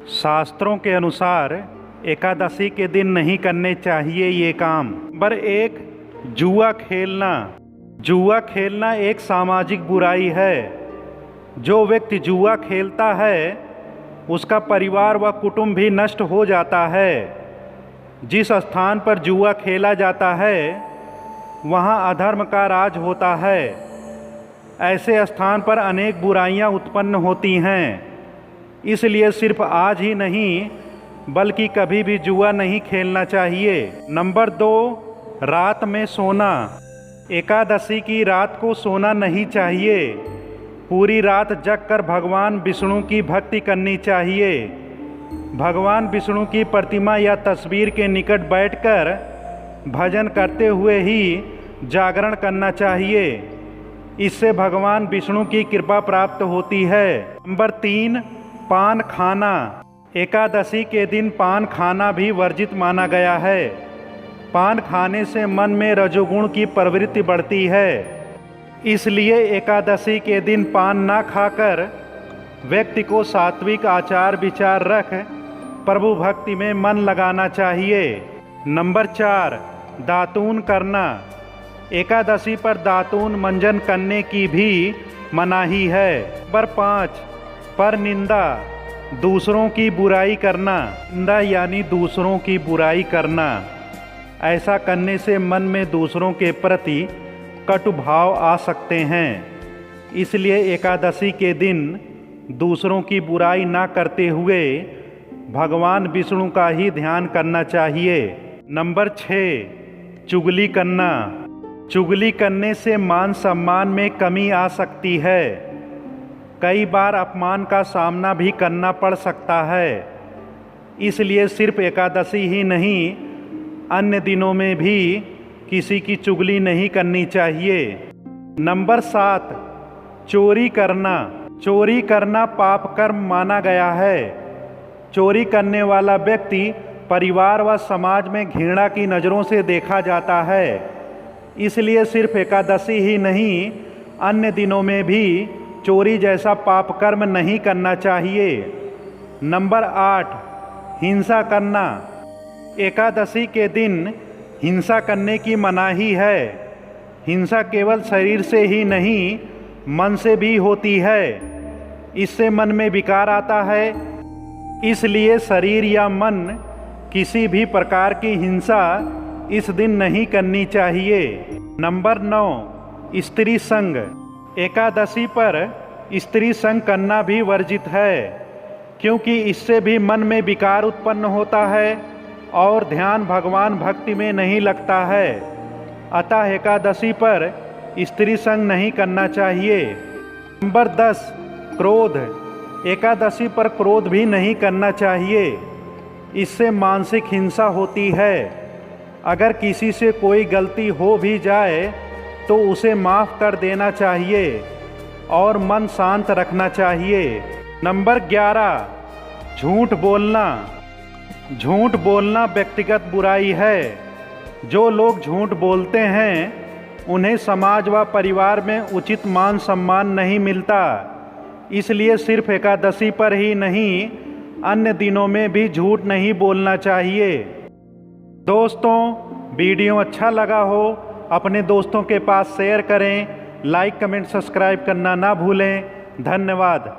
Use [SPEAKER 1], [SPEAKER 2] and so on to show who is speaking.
[SPEAKER 1] शास्त्रों के अनुसार एकादशी के दिन नहीं करने चाहिए ये काम। नंबर 1, जुआ खेलना। जुआ खेलना एक सामाजिक बुराई है। जो व्यक्ति जुआ खेलता है उसका परिवार व कुटुंब भी नष्ट हो जाता है। जिस स्थान पर जुआ खेला जाता है वहाँ अधर्म का राज होता है। ऐसे स्थान पर अनेक बुराइयां उत्पन्न होती हैं। इसलिए सिर्फ आज ही नहीं बल्कि कभी भी जुआ नहीं खेलना चाहिए। नंबर 2, रात में सोना। एकादशी की रात को सोना नहीं चाहिए। पूरी रात जगकर भगवान विष्णु की भक्ति करनी चाहिए। भगवान विष्णु की प्रतिमा या तस्वीर के निकट बैठकर भजन करते हुए ही जागरण करना चाहिए। इससे भगवान विष्णु की कृपा प्राप्त होती है। नंबर 3, पान खाना। एकादशी के दिन पान खाना भी वर्जित माना गया है। पान खाने से मन में रजोगुण की प्रवृत्ति बढ़ती है। इसलिए एकादशी के दिन पान ना खाकर व्यक्ति को सात्विक आचार विचार रख प्रभु भक्ति में मन लगाना चाहिए। नंबर 4, दातून करना। एकादशी पर दातून मंजन करने की भी मनाही है। नंबर 5, पर निंदा। दूसरों की बुराई करना। निंदा यानी दूसरों की बुराई करना। ऐसा करने से मन में दूसरों के प्रति कटु भाव आ सकते हैं। इसलिए एकादशी के दिन दूसरों की बुराई ना करते हुए भगवान विष्णु का ही ध्यान करना चाहिए। नंबर 6, चुगली करना। चुगली करने से मान सम्मान में कमी आ सकती है। कई बार अपमान का सामना भी करना पड़ सकता है। इसलिए सिर्फ एकादशी ही नहीं अन्य दिनों में भी किसी की चुगली नहीं करनी चाहिए। नंबर 7, चोरी करना। चोरी करना पाप कर्म माना गया है। चोरी करने वाला व्यक्ति परिवार व समाज में घृणा की नज़रों से देखा जाता है। इसलिए सिर्फ एकादशी ही नहीं अन्य दिनों में भी चोरी जैसा पाप कर्म नहीं करना चाहिए। नंबर 8, हिंसा करना। एकादशी के दिन हिंसा करने की मनाही है। हिंसा केवल शरीर से ही नहीं मन से भी होती है। इससे मन में विकार आता है। इसलिए शरीर या मन किसी भी प्रकार की हिंसा इस दिन नहीं करनी चाहिए। नंबर 9, स्त्री संग। एकादशी पर स्त्री संग करना भी वर्जित है, क्योंकि इससे भी मन में विकार उत्पन्न होता है और ध्यान भगवान भक्ति में नहीं लगता है। अतः एकादशी पर स्त्री संग नहीं करना चाहिए। नंबर 10, क्रोध। एकादशी पर क्रोध भी नहीं करना चाहिए। इससे मानसिक हिंसा होती है। अगर किसी से कोई गलती हो भी जाए तो उसे माफ़ कर देना चाहिए और मन शांत रखना चाहिए। नंबर 11, झूठ बोलना। झूठ बोलना व्यक्तिगत बुराई है। जो लोग झूठ बोलते हैं उन्हें समाज व परिवार में उचित मान सम्मान नहीं मिलता। इसलिए सिर्फ एकादशी पर ही नहीं अन्य दिनों में भी झूठ नहीं बोलना चाहिए। दोस्तों, वीडियो अच्छा लगा हो अपने दोस्तों के पास शेयर करें। लाइक कमेंट सब्सक्राइब करना ना भूलें। धन्यवाद।